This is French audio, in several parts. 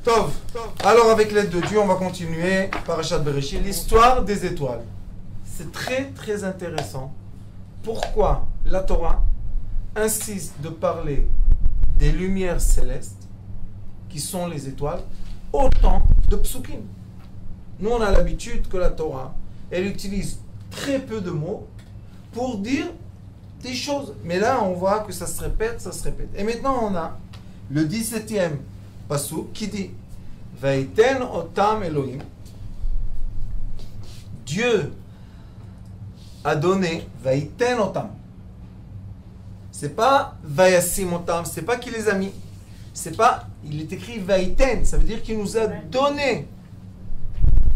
Tov. Alors avec l'aide de Dieu, on va continuer Parashat Bereshit, l'histoire des étoiles. C'est très très intéressant. Pourquoi la Torah insiste de parler des lumières célestes, qui sont les étoiles, autant de psukim. Nous on a l'habitude que la Torah, elle utilise très peu de mots pour dire des choses. Mais là on voit que ça se répète, ça se répète. Et maintenant on a le 17e pasuk qui dit Vaïten otam Elohim. Dieu a donné Vaïten otam. C'est pas Vayasim otam, c'est pas qu'il les a mis. C'est pas, il est écrit Vaïten, ça veut dire qu'il nous a donné.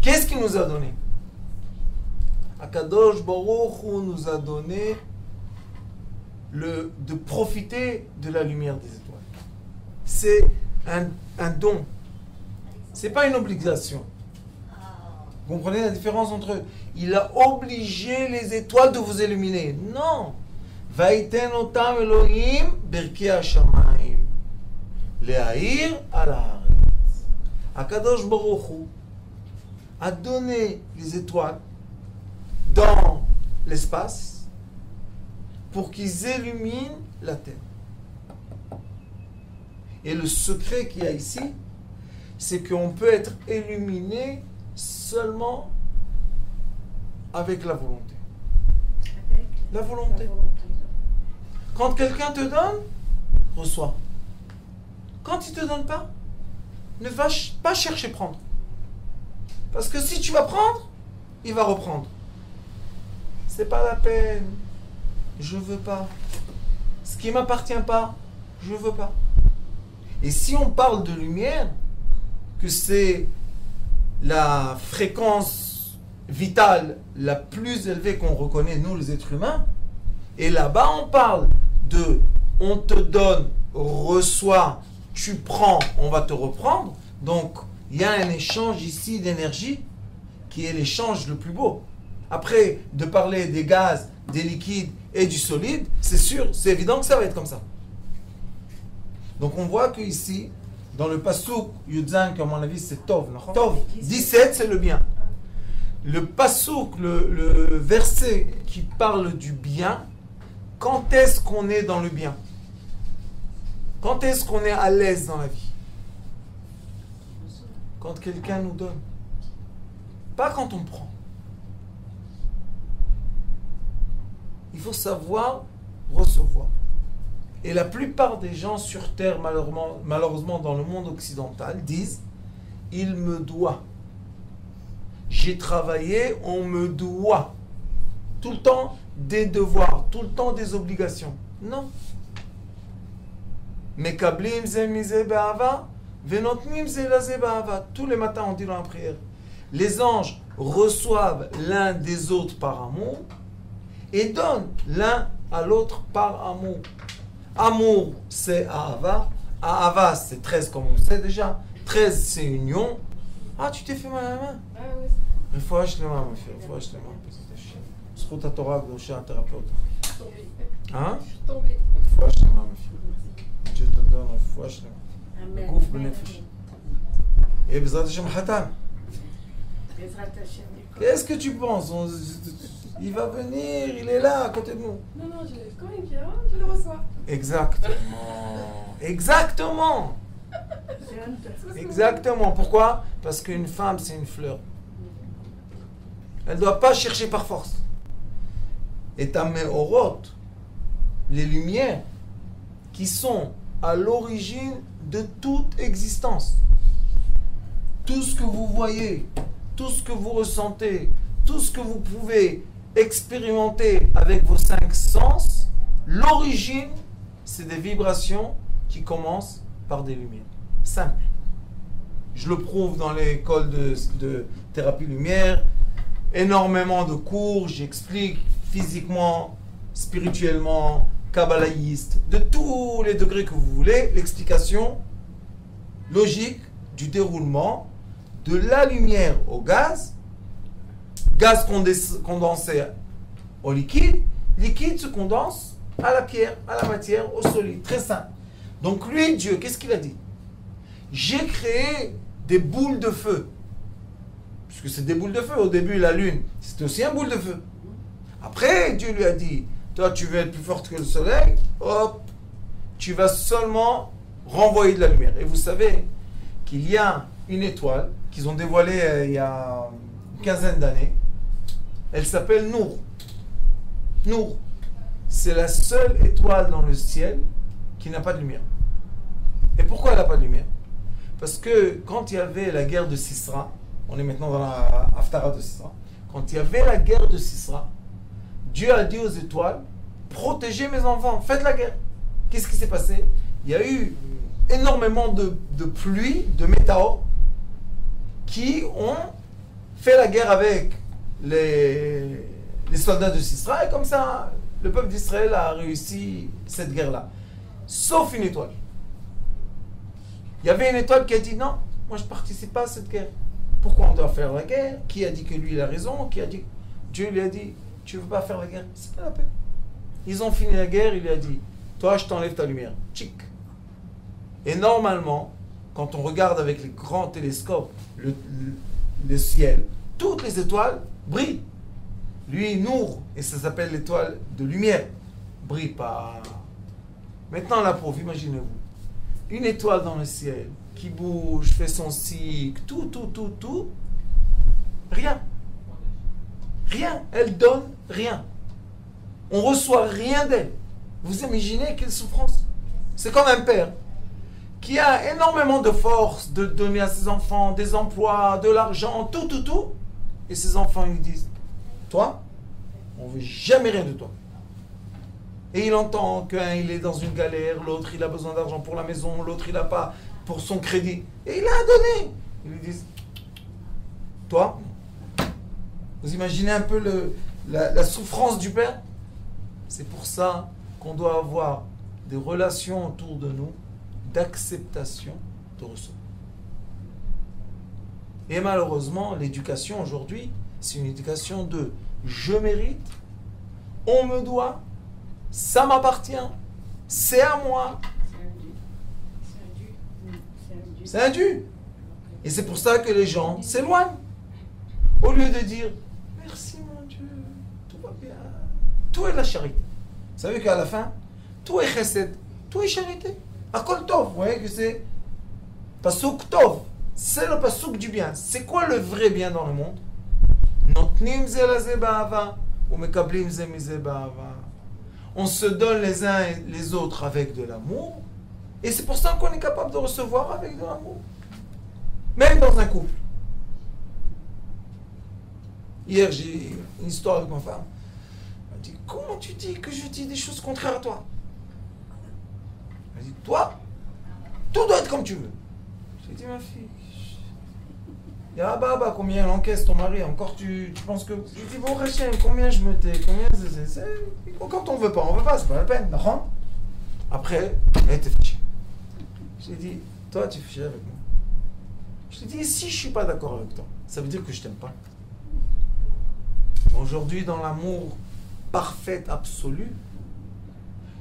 Qu'est-ce qu'il nous a donné? Akadosh Baruch Hu nous a donné de profiter de la lumière des étoiles. C'est un don. C'est pas une obligation. Vous comprenez la différence entre eux? Il a obligé les étoiles de vous illuminer. Non. Vaïten otam Elohim berki hashamayim le'ahir al haaretz. Akadosh Baruch Hu a donné les étoiles dans l'espace pour qu'ils illuminent la terre. Et le secret qu'il y a ici, c'est qu'on peut être illuminé seulement avec la volonté. La volonté. Quand quelqu'un te donne, reçois. Quand il ne te donne pas, ne va pas chercher prendre. Parce que si tu vas prendre, il va reprendre. C'est pas la peine. Je veux pas. Ce qui m'appartient pas, je veux pas. Et si on parle de lumière, que c'est la fréquence vitale la plus élevée qu'on reconnaît, nous les êtres humains, et là-bas on parle de on te donne, reçois, tu prends, on va te reprendre. Donc il y a un échange ici d'énergie qui est l'échange le plus beau. Après, de parler des gaz, des liquides et du solide, c'est sûr, c'est évident que ça va être comme ça. Donc on voit qu'ici, dans le pasuk Yudzan, que à mon avis c'est Tov, non? Tov, 17 c'est le bien. Le pasuk, le verset qui parle du bien, quand est-ce qu'on est dans le bien? Quand est-ce qu'on est à l'aise dans la vie? Quand quelqu'un nous donne. Pas quand on prend. Il faut savoir recevoir. Et la plupart des gens sur Terre, malheureusement dans le monde occidental, disent « il me doit ». J'ai travaillé, on me doit. Tout le temps des devoirs, tout le temps des obligations. Non. Mekablim ze mize be'ava, venotnim ze laze be'ava. Tous les matins on dit dans la prière. Les anges reçoivent l'un des autres par amour et donnent l'un à l'autre par amour. Amour, c'est Ahava. Ahava, c'est 13 comme on sait déjà. 13, c'est union. Ah, tu t'es fait mal à la main? Ah oui. רפואה שלמה, מפיר, רפואה שלמה. זכות התורה הקדושה, התרפאות. רפואה שלמה, מפיר. Dieu te donne רפואה שלמה. גוף בנפש. Et בעזרת השם חתן. Qu'est-ce que tu penses? Il va venir, il est là, à côté de nous. Non, quand il vient, je le reçois. Exactement. Exactement. Exactement. Pourquoi? Parce qu'une femme, c'est une fleur. Elle ne doit pas chercher par force. Et ta meorot, les lumières qui sont à l'origine de toute existence. Tout ce que vous voyez, tout ce que vous ressentez, tout ce que vous pouvez expérimenter avec vos 5 sens, l'origine, c'est des vibrations qui commencent par des lumières. Simple. Je le prouve dans l'école de thérapie lumière. Énormément de cours, j'explique physiquement, spirituellement, kabbalaïste, de tous les degrés que vous voulez, l'explication logique du déroulement de la lumière au gaz, gaz condensé au liquide, liquide se condense à la pierre, à la matière, au solide. Très simple. Donc lui, Dieu, qu'est-ce qu'il a dit? j'ai créé des boules de feu. Puisque c'est des boules de feu. Au début, la lune, c'était aussi un boule de feu. Après, Dieu lui a dit, toi, tu veux être plus forte que le soleil, hop, tu vas seulement renvoyer de la lumière. Et vous savez qu'il y a une étoile qu'ils ont dévoilée il y a une quinzaine d'années. Elle s'appelle Nour. Nour. C'est la seule étoile dans le ciel qui n'a pas de lumière. Et pourquoi elle n'a pas de lumière? Parce que quand il y avait la guerre de Sisra, on est maintenant dans la Haftara de Sisra, quand il y avait la guerre de Sisra, Dieu a dit aux étoiles, protégez mes enfants, faites la guerre. Qu'est-ce qui s'est passé? Il y a eu énormément de pluie, de météores, qui ont fait la guerre avec les soldats de Sisra, et comme ça, le peuple d'Israël a réussi cette guerre-là. Sauf une étoile. Il y avait une étoile qui a dit, non, moi je ne participe pas à cette guerre. Pourquoi on doit faire la guerre? Qui a dit que lui il a raison? Qui a dit? Dieu lui a dit, tu ne veux pas faire la guerre? C'est pas la peine. Ils ont fini la guerre, il lui a dit, toi je t'enlève ta lumière. Tchic. Et normalement, quand on regarde avec les grands télescopes le ciel, toutes les étoiles brillent. Lui, Nour, et ça s'appelle l'étoile de lumière, brille pas. Maintenant la pauvre, imaginez-vous, une étoile dans le ciel qui bouge, fait son cycle, tout, rien. Rien, elle donne rien. On reçoit rien d'elle. Vous imaginez quelle souffrance? C'est comme un père qui a énormément de force de donner à ses enfants des emplois, de l'argent, tout. Et ses enfants lui disent, toi, on ne veut jamais rien de toi. Et il entend qu'un il est dans une galère, l'autre il a besoin d'argent pour la maison, l'autre il n'a pas pour son crédit. Et il a donné. Ils lui disent, toi, vous imaginez un peu la souffrance du père? C'est pour ça qu'on doit avoir des relations autour de nous d'acceptation de recevoir. Et malheureusement, l'éducation aujourd'hui, c'est une éducation de je mérite, on me doit, ça m'appartient, c'est à moi. C'est un dû. Et c'est pour ça que les gens s'éloignent. Au lieu de dire merci mon Dieu, tout va bien. Tout est la charité. Vous savez qu'à la fin, tout est chesed, tout est charité. Akol tov, vous voyez que c'est pasuk tov. C'est le pasuk du bien. C'est quoi le vrai bien dans le monde? Notnim ze laze ba'ava, ou mekablim ze mize ba'ava. On se donne les uns et les autres avec de l'amour. Et c'est pour ça qu'on est capable de recevoir avec de l'amour. Même dans un couple. Hier, j'ai une histoire avec ma femme. Elle m'a dit, comment tu dis que je dis des choses contraires à toi? Elle m'a dit, toi, tout doit être comme tu veux. J'ai dit, ma fille, ah bah, combien elle encaisse ton mari? Encore tu penses que... J'ai dit, bon Rachel, combien je me tais? Combien c'est... Quand on veut pas, c'est pas la peine. Non. Après, elle était fichée. J'ai dit, toi tu es fiché avec moi. Je lui ai dit, si je suis pas d'accord avec toi, ça veut dire que je t'aime pas. Mais aujourd'hui, dans l'amour parfait, absolu,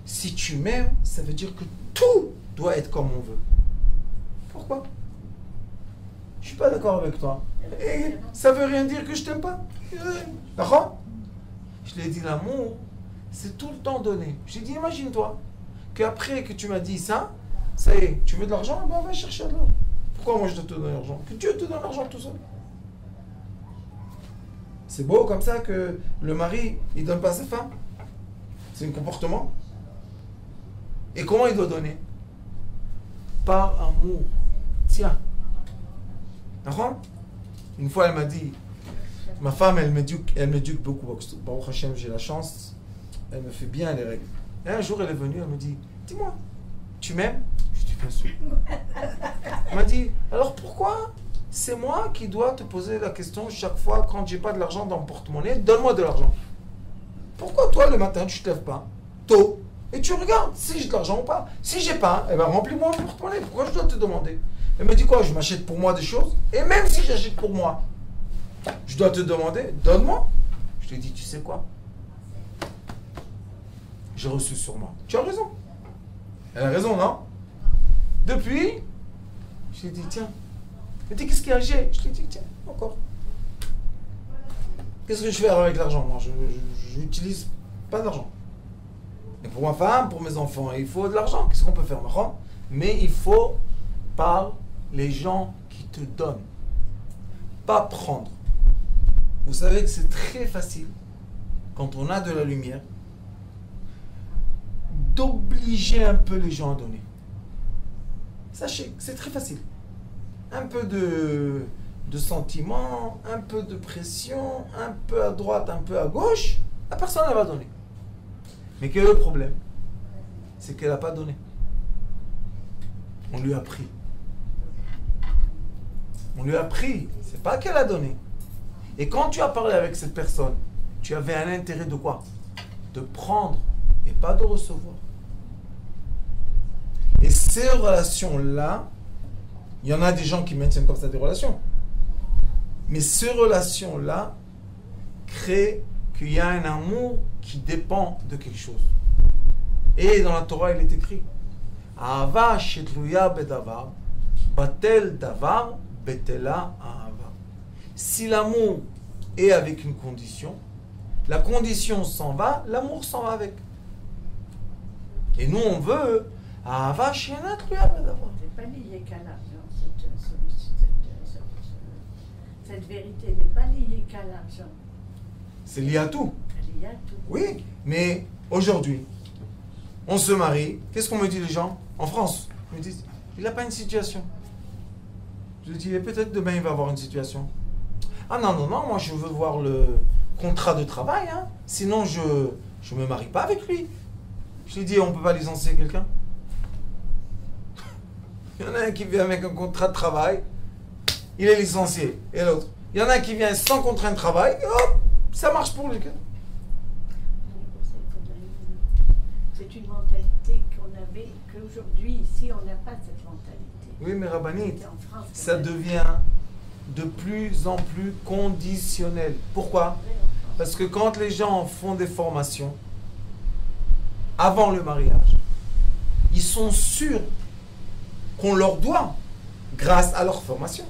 si tu m'aimes, ça veut dire que tout doit être comme on veut. Pourquoi? Je suis pas d'accord avec toi. Et ça veut rien dire que je t'aime pas. D'accord? Je lui ai dit, l'amour, c'est tout le temps donné. J'ai dit, imagine-toi qu'après que tu m'as dit ça, ça y est, tu veux de l'argent? Ben, va chercher de l'argent. Pourquoi moi je dois te donner l'argent? Que Dieu te donne l'argent tout seul. C'est beau comme ça que le mari, il donne pas à sa femme. C'est un comportement. Et comment il doit donner? Par amour. Tiens. D'accord? Une fois, elle m'a dit, ma femme, elle m'éduque beaucoup. Baruch Hashem, j'ai la chance. Elle me fait bien les règles. Et un jour, elle est venue, elle me dit, dis-moi, tu m'aimes? Je dis, bien sûr. Elle m'a dit, alors pourquoi c'est moi qui dois te poser la question chaque fois quand j'ai pas de l'argent dans mon porte-monnaie, donne-moi de l'argent. Pourquoi toi, le matin, tu te lèves pas tôt et tu regardes si j'ai de l'argent ou pas? Si j'ai pas, eh ben remplis-moi mon porte-monnaie. Pourquoi je dois te demander? Elle me dit quoi? Je m'achète pour moi des choses? Et même si j'achète pour moi, je dois te demander, donne-moi. Je lui ai dit, tu sais quoi? J'ai reçu sur moi. Tu as raison. Elle a raison, non? Depuis, Je lui ai dit, tiens. Il m'a dit, qu'est-ce qu'il y a, j'ai? Je lui ai dit, tiens, encore. Qu'est-ce que je fais avec l'argent? Moi, je n'utilise pas d'argent. Et pour ma femme, pour mes enfants, il faut de l'argent. Qu'est-ce qu'on peut faire? Mais il faut par les gens qui te donnent. Pas prendre. Vous savez que c'est très facile, quand on a de la lumière, d'obliger un peu les gens à donner. Sachez que c'est très facile. Un peu de sentiment, un peu de pression, un peu à droite, un peu à gauche, la personne elle va donner. Mais quel est le problème? C'est qu'elle n'a pas donné. On lui a pris. On lui a pris. C'est pas qu'elle a donné. Et quand tu as parlé avec cette personne, tu avais un intérêt de quoi? De prendre et pas de recevoir. Et ces relations-là, il y en a des gens qui maintiennent comme ça des relations. Mais ces relations-là créent qu'il y a un amour qui dépend de quelque chose. Et dans la Torah, il est écrit Ahava shetluya bedavar, batel davar, betela ahava. Si l'amour est avec une condition, la condition s'en va, l'amour s'en va avec. Et nous, on veut Ahava shenatluya bedavar. C'est pas lié qu'à l'argent, cette vérité n'est pas liée qu'à l'argent. C'est lié à tout. Elle est liée à tout. Oui, mais aujourd'hui, on se marie. Qu'est-ce qu'on me dit les gens? En France, ils me disent, il n'a pas une situation. Je dis, peut-être demain il va avoir une situation. Ah non, moi je veux voir le contrat de travail. Hein. Sinon, je ne me marie pas avec lui. Je lui dis, on ne peut pas licencier quelqu'un. Il y en a un qui vient avec un contrat de travail, il est licencié. Et l'autre, il y en a un qui vient sans contrat de travail, et hop, ça marche pour lui. C'est une mentalité qu'on avait, qu'aujourd'hui, ici, on n'a pas cette mentalité. Oui, mais Rabbanit, En France, ça devient de plus en plus conditionnel. Pourquoi? Parce que quand les gens font des formations, avant le mariage, ils sont sûrs qu'on leur doit grâce à leur formation.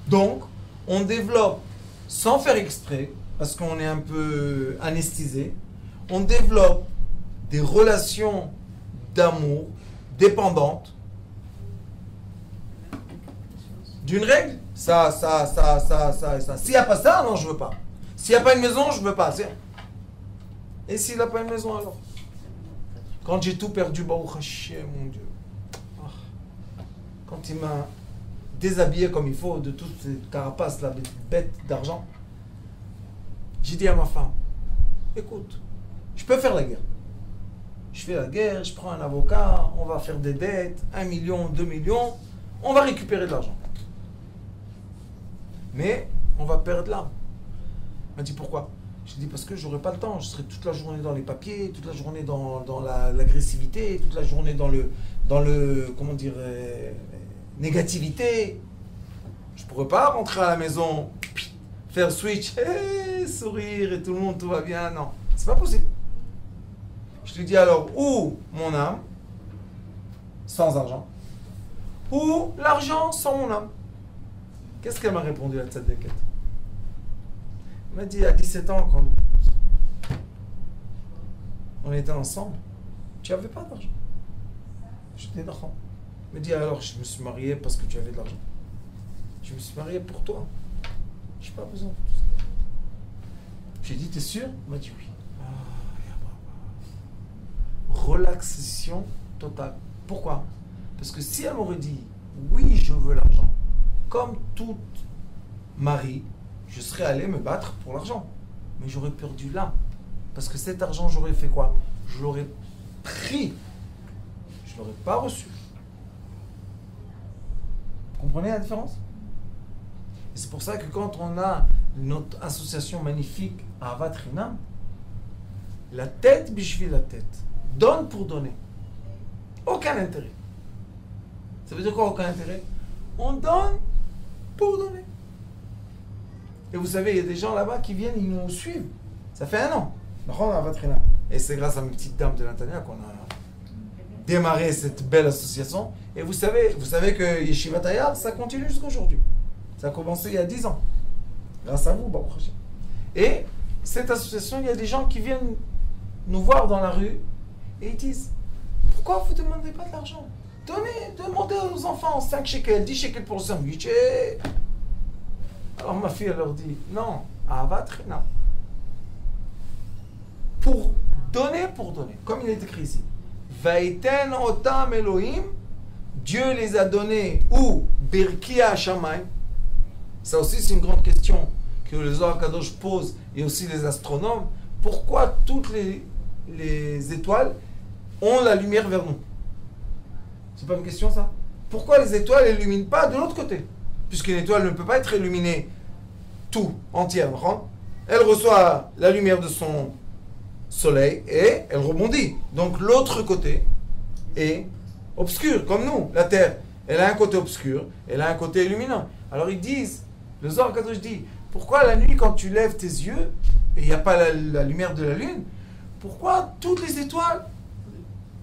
Donc, on développe, sans faire exprès, parce qu'on est un peu anesthésié, on développe des relations d'amour dépendantes d'une règle. Ça et ça. S'il n'y a pas ça, non, je veux pas. S'il n'y a pas une maison, je veux pas. Et s'il n'a pas une maison, alors? Quand j'ai tout perdu, Baruch Hashem, mon Dieu. Quand il m'a déshabillé comme il faut de toutes ces carapaces, là, bêtes d'argent, j'ai dit à ma femme, écoute, je peux faire la guerre. Je fais la guerre, je prends un avocat, on va faire des dettes, 1 million, 2 millions, on va récupérer de l'argent. Mais on va perdre l'âme. Elle m'a dit pourquoi? Je dis parce que j'aurai pas le temps, je serai toute la journée dans les papiers, toute la journée dans l'agressivité, toute la journée dans le comment dire, négativité. Je pourrais pas rentrer à la maison, faire switch, sourire et tout le monde, tout va bien. Non, c'est pas possible. Je lui dis alors, ou mon âme, sans argent, ou l'argent sans mon âme. Qu'est-ce qu'elle m'a répondu à cette déquête? Elle m'a dit, à 17 ans, quand on était ensemble, tu n'avais pas d'argent. J'étais d'argent. Elle m'a dit, alors, je me suis marié parce que tu avais de l'argent. Je me suis marié pour toi. Je n'ai pas besoin de tout ça. J'ai dit, t'es sûr? Elle m'a dit, oui. Relaxation totale. Pourquoi? Parce que si elle m'aurait dit, oui, je veux l'argent, comme toute mari, je serais allé me battre pour l'argent. Mais j'aurais perdu l'âme. Parce que cet argent, j'aurais fait quoi? Je l'aurais pris. Je ne l'aurais pas reçu. Vous comprenez la différence? Et c'est pour ça que quand on a notre association magnifique à Ahavat Chinam, la tête bishvil la tête, donne pour donner. Aucun intérêt. Ça veut dire quoi, aucun intérêt? On donne pour donner. Et vous savez, il y a des gens là-bas qui viennent, ils nous suivent. Ça fait 1 an. Et c'est grâce à mes petites dames de Natania qu'on a démarré cette belle association. Et vous savez que Yeshiva Tayar, ça continue jusqu'à aujourd'hui. Ça a commencé il y a 10 ans. Grâce à vous, Baruch Hashem. Et cette association, il y a des gens qui viennent nous voir dans la rue et ils disent, pourquoi vous ne demandez pas de l'argent? Demandez aux enfants 5 shekels, 10 shekels pour le sandwich. Alors ma fille, elle leur dit, non, Ahavat Chinam. Pour donner, comme il est écrit ici. Vaiten otam Elohim, Dieu les a donnés, ou Birkia Shamayim. Ça aussi, c'est une grande question que le Zohar Kadosh pose, et aussi les astronomes. Pourquoi toutes les étoiles ont la lumière vers nous? C'est pas une question, ça? Pourquoi les étoiles n'illuminent pas de l'autre côté? Puisqu'une étoile ne peut pas être illuminée tout, entière. Elle reçoit la lumière de son soleil et elle rebondit. Donc l'autre côté est obscur, comme nous. La Terre, elle a un côté obscur, elle a un côté illuminant. Alors ils disent, le Zohar Kadosh dit, pourquoi la nuit, quand tu lèves tes yeux, et il n'y a pas la lumière de la lune, pourquoi toutes les étoiles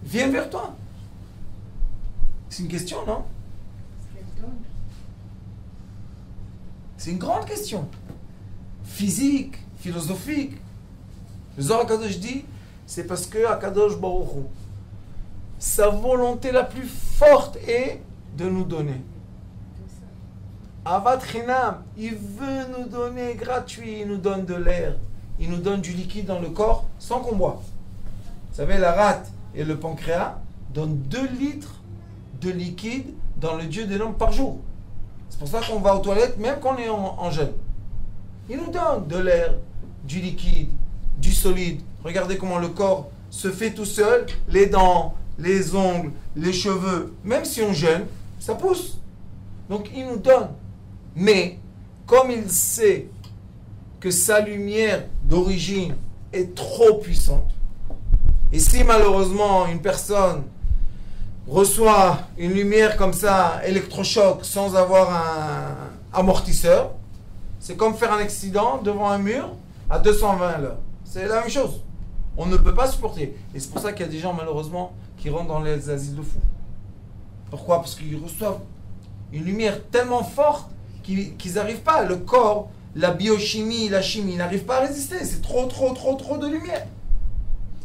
viennent vers toi? C'est une question, non? C'est une grande question. Physique, philosophique. Le Zohar Kadosh dit, c'est parce que Akadosh Baruch Hu, sa volonté la plus forte est de nous donner. Avat Chinam, il veut nous donner gratuit, il nous donne de l'air, il nous donne du liquide dans le corps sans qu'on boive. Vous savez, la rate et le pancréas donnent 2 litres de liquide dans le dieu des l'homme par jour. C'est pour ça qu'on va aux toilettes même quand on est en jeûne. Il nous donne de l'air, du liquide, du solide. Regardez comment le corps se fait tout seul, les dents, les ongles, les cheveux, même si on jeûne, ça pousse. Donc il nous donne. Mais comme il sait que sa lumière d'origine est trop puissante, et si malheureusement une personne reçoit une lumière comme ça, électrochoc, sans avoir un amortisseur, c'est comme faire un accident devant un mur à 220 à l'heure. C'est la même chose. On ne peut pas supporter. Et c'est pour ça qu'il y a des gens malheureusement qui rentrent dans les asiles de fous. Pourquoi? Parce qu'ils reçoivent une lumière tellement forte qu'ils n'arrivent pas. Le corps, la biochimie, la chimie n'arrivent pas à résister. C'est trop de lumière.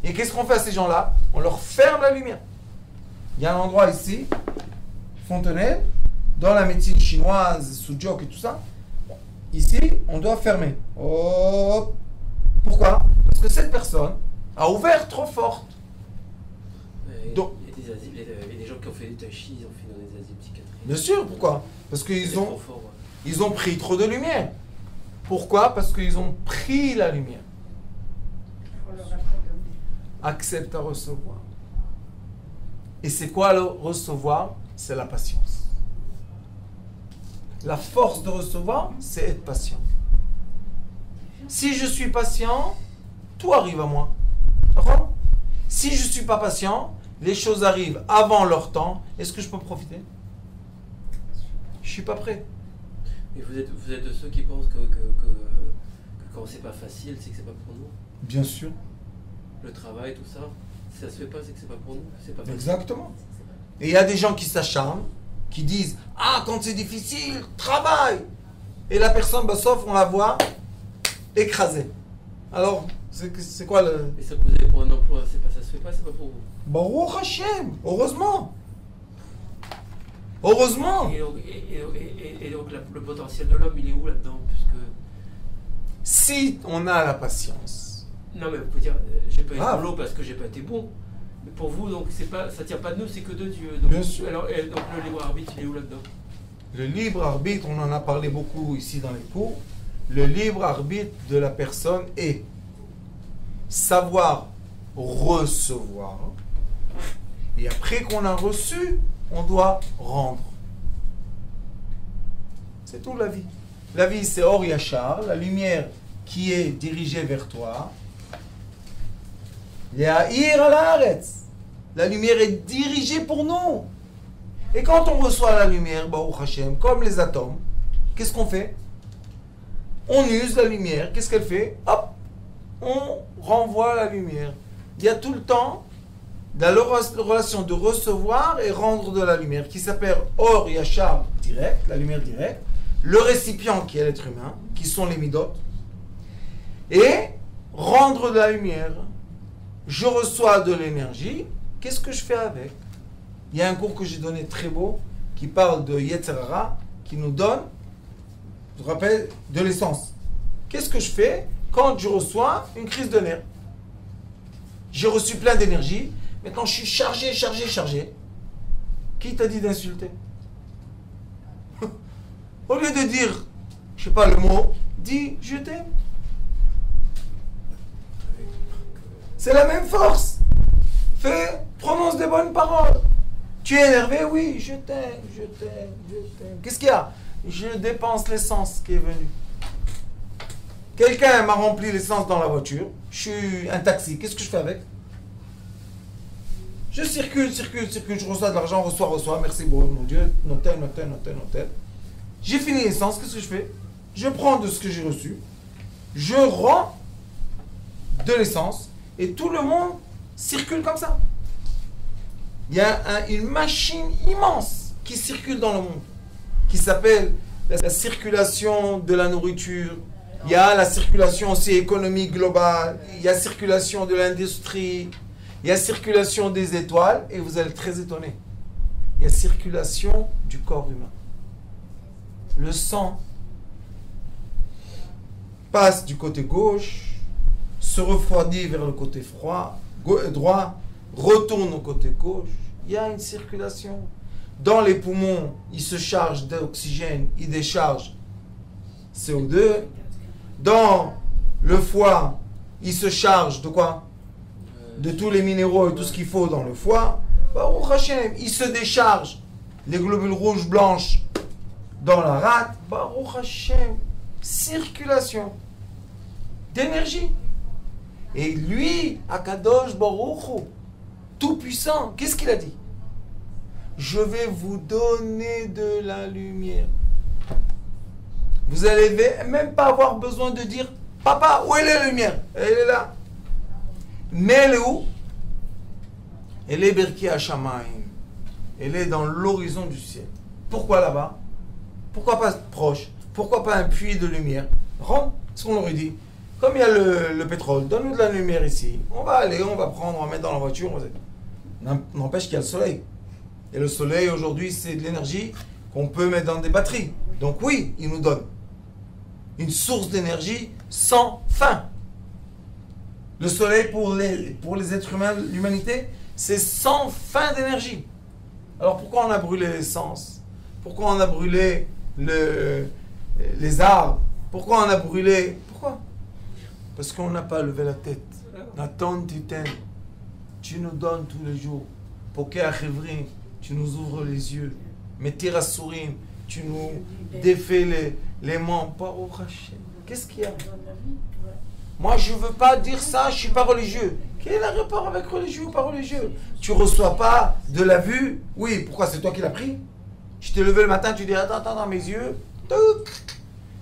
Et qu'est-ce qu'on fait à ces gens-là? On leur ferme la lumière. Il y a un endroit ici, Fontenelle, dans la médecine chinoise, Sujok et tout ça. Ici, on doit fermer. Oh. Pourquoi? Parce que cette personne a ouvert trop forte. Donc, il y a des gens qui ont fait du tai chi, ils ont fait dans des asiles psychiatriques. Bien sûr, pourquoi? Parce qu'ils ont pris trop de lumière. Pourquoi? Parce qu'ils ont pris la lumière. Accepte à recevoir. Et c'est quoi le recevoir? C'est la patience. La force de recevoir, c'est être patient. Si je suis patient, tout arrive à moi. D'accord? Si je ne suis pas patient, les choses arrivent avant leur temps. Est-ce que je peux profiter? Je ne suis pas prêt. Mais vous êtes de ceux qui pensent que quand c'est pas facile, c'est que c'est pas pour nous. Bien sûr. Le travail, tout ça, si ça se fait pas, c'est que c'est pas pour nous. C'est pas facile. Exactement. Et il y a des gens qui s'acharnent, qui disent « Ah, quand c'est difficile, travaille !» Et la personne, sauf on la voit écrasée. Alors, c'est quoi le... Et ça que vous avez pour un emploi, ça se fait pas, c'est pas pour vous. Baruch Hashem, heureusement. Heureusement. Et donc le potentiel de l'homme, il est où là-dedans? Puisque... Si on a la patience. Non mais vous pouvez dire, j'ai pas eu de boulot parce que j'ai pas été bon. Mais pour vous, donc ça tient pas de nous, c'est que de Dieu. Donc, bien sûr. Alors, donc le libre arbitre, il est où là-dedans? Le libre arbitre, on en a parlé beaucoup ici dans les cours. Le libre arbitre de la personne est savoir recevoir. Et après qu'on a reçu, on doit rendre. C'est tout la vie. La vie, c'est Or Yachar, la lumière qui est dirigée vers toi. La lumière est dirigée pour nous. Et quand on reçoit la lumière, Baruch Hashem, comme les atomes, qu'est-ce qu'on fait? On use la lumière. Qu'est-ce qu'elle fait? Hop, on renvoie la lumière. Il y a tout le temps la relation de recevoir et rendre de la lumière, qui s'appelle Or Yachar direct, la lumière directe, le récipient qui est l'être humain, qui sont les midot, et rendre de la lumière. Je reçois de l'énergie, qu'est-ce que je fais avec? Il y a un cours que j'ai donné très beau, qui parle de Yetzer Hara, qui nous donne, je vous rappelle, de l'essence. Qu'est-ce que je fais quand je reçois une crise de nerfs? J'ai reçu plein d'énergie, maintenant je suis chargé. Qui t'a dit d'insulter? Au lieu de dire, je sais pas le mot, dis je t'aime. C'est la même force. Prononce des bonnes paroles. Tu es énervé? Oui, je t'aime. Qu'est-ce qu'il y a? Je dépense l'essence qui est venue. Quelqu'un m'a rempli l'essence dans la voiture. Je suis un taxi. Qu'est-ce que je fais avec? Je circule. Je reçois de l'argent, reçois. Merci beaucoup, mon Dieu. Notel. J'ai fini l'essence. Qu'est-ce que je fais? Je prends de ce que j'ai reçu. Je rends de l'essence. Et tout le monde circule comme ça. Il y a une machine immense qui circule dans le monde, qui s'appelle la circulation de la nourriture. Il y a la circulation aussi économique globale. Il y a la circulation de l'industrie. Il y a la circulation des étoiles. Et vous allez être très étonnés. Il y a la circulation du corps humain. Le sang passe du côté gauche, se refroidit vers le côté droit, retourne au côté gauche. Il y a une circulation. Dans les poumons, il se charge d'oxygène, il décharge CO2. Dans le foie, il se charge de quoi? De tous les minéraux et tout ce qu'il faut dans le foie. Baruch Hashem, il se décharge les globules rouges blanches dans la rate. Baruch Hashem, circulation d'énergie. Et lui, Akadosh Baruch Hu, tout puissant, qu'est-ce qu'il a dit? Je vais vous donner de la lumière. Vous n'allez même pas avoir besoin de dire, papa, où est la lumière? Elle est là. Mais elle est où? Elle est Berki Hashamayim. Elle est dans l'horizon du ciel. Pourquoi là-bas? Pourquoi pas proche? Pourquoi pas un puits de lumière? Rends ce qu'on aurait dit. Comme il y a le pétrole, donne-nous de la lumière ici. On va aller, on va prendre, on va mettre dans la voiture. N'empêche qu'il y a le soleil. Et le soleil, aujourd'hui, c'est de l'énergie qu'on peut mettre dans des batteries. Donc oui, il nous donne une source d'énergie sans fin. Le soleil, pour les êtres humains, l'humanité, c'est sans fin d'énergie. Alors pourquoi on a brûlé l'essence? Pourquoi on a brûlé les arbres? Pourquoi on a brûlé? Pourquoi? Parce qu'on n'a pas levé la tête. Nathan Titen, tu nous donnes tous les jours. Poké Achivrim, tu nous ouvres les yeux. Metir Asurim, tu nous défais les membres. Baruch Hashem. Qu'est-ce qu'il y a? Moi, je ne veux pas dire ça, je ne suis pas religieux. Quel est le rapport avec religieux ou pas religieux? Tu ne reçois pas de la vue? Oui, pourquoi? C'est toi qui l'as pris? Je t'ai levé le matin, tu dis, attends, mes yeux,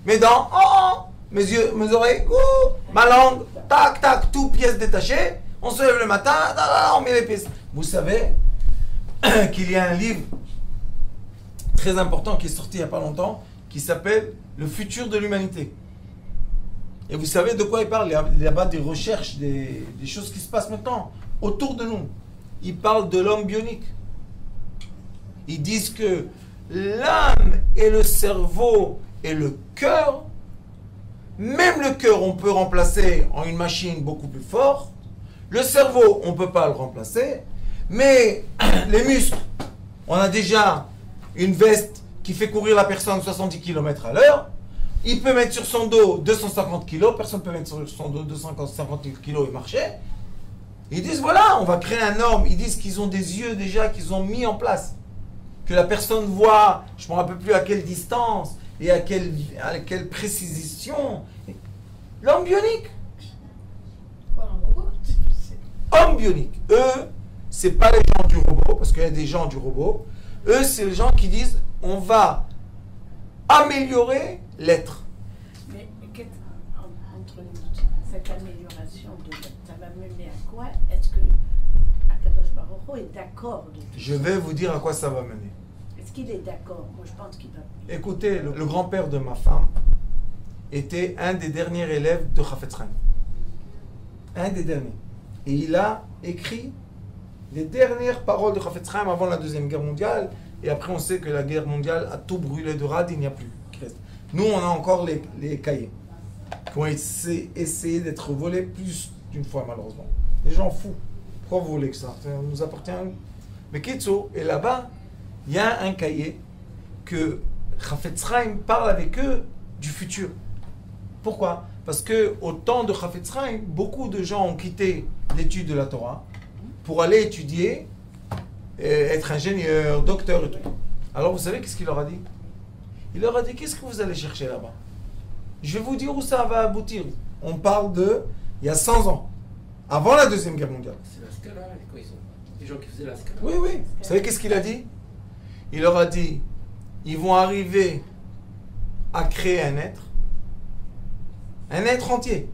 mes dents, mes yeux, mes oreilles, ma langue, tac, tout pièces détachées. On se lève le matin, on met les pièces. Vous savez qu'il y a un livre très important qui est sorti il n'y a pas longtemps, qui s'appelle Le futur de l'humanité. Et vous savez de quoi il parle? Il y a pas des recherches, des choses qui se passent maintenant autour de nous. Il parle de l'homme bionique. Ils disent que l'âme et le cerveau et le cœur, même le cœur, on peut remplacer en une machine beaucoup plus forte. Le cerveau, on ne peut pas le remplacer. Mais les muscles, on a déjà une veste qui fait courir la personne 70 km à l'heure. Il peut mettre sur son dos 250 kg, personne ne peut mettre sur son dos 250 kg et marcher. Ils disent voilà, on va créer un homme. Ils disent qu'ils ont des yeux déjà qu'ils ont mis en place. Que la personne voit, je ne me rappelle plus à quelle distance et à quelle précision. L'homme bionique. Quoi, un robot? Homme bionique. Eux, c'est pas les gens du robot, parce qu'il y a des gens du robot. Eux, c'est les gens qui disent on va améliorer l'être. Mais entre nous, cette amélioration de l'être, ça va mener à quoi? Est-ce que Akadosh Baruch Hu est d'accord de tout Je ça. vais vous dire à quoi ça va mener. Est-ce qu'il est d'accord? Moi, je pense qu'il va. Écoutez, le grand-père de ma femme était un des derniers élèves de Chafetz Chaim. Un des derniers. Et il a écrit les dernières paroles de Chafetz Chaim avant la Deuxième Guerre mondiale. Et après, on sait que la guerre mondiale a tout brûlé de rade, il n'y a plus. Nous, on a encore les cahiers qui ont essayé d'être volés plus d'une fois, malheureusement. Les gens fous. Pourquoi vous voulez que ça nous appartient à nous? Mais Kitso, et là-bas, il y a un cahier que Chafetz Chaim parle avec eux du futur. Pourquoi? Parce qu'au temps de Chafetz Chaim, beaucoup de gens ont quitté l'étude de la Torah pour aller étudier, être ingénieur, docteur et tout. Alors vous savez qu'est-ce qu'il leur a dit? Il leur a dit, qu'est-ce que vous allez chercher là-bas? Je vais vous dire où ça va aboutir. On parle de, il y a 100 ans, avant la Deuxième Guerre mondiale. C'est la Scala, quoi, ils sont des gens qui faisaient la Scala. Oui, oui. Vous savez qu'est-ce qu'il a dit? Il leur a dit, ils vont arriver à créer un être entier.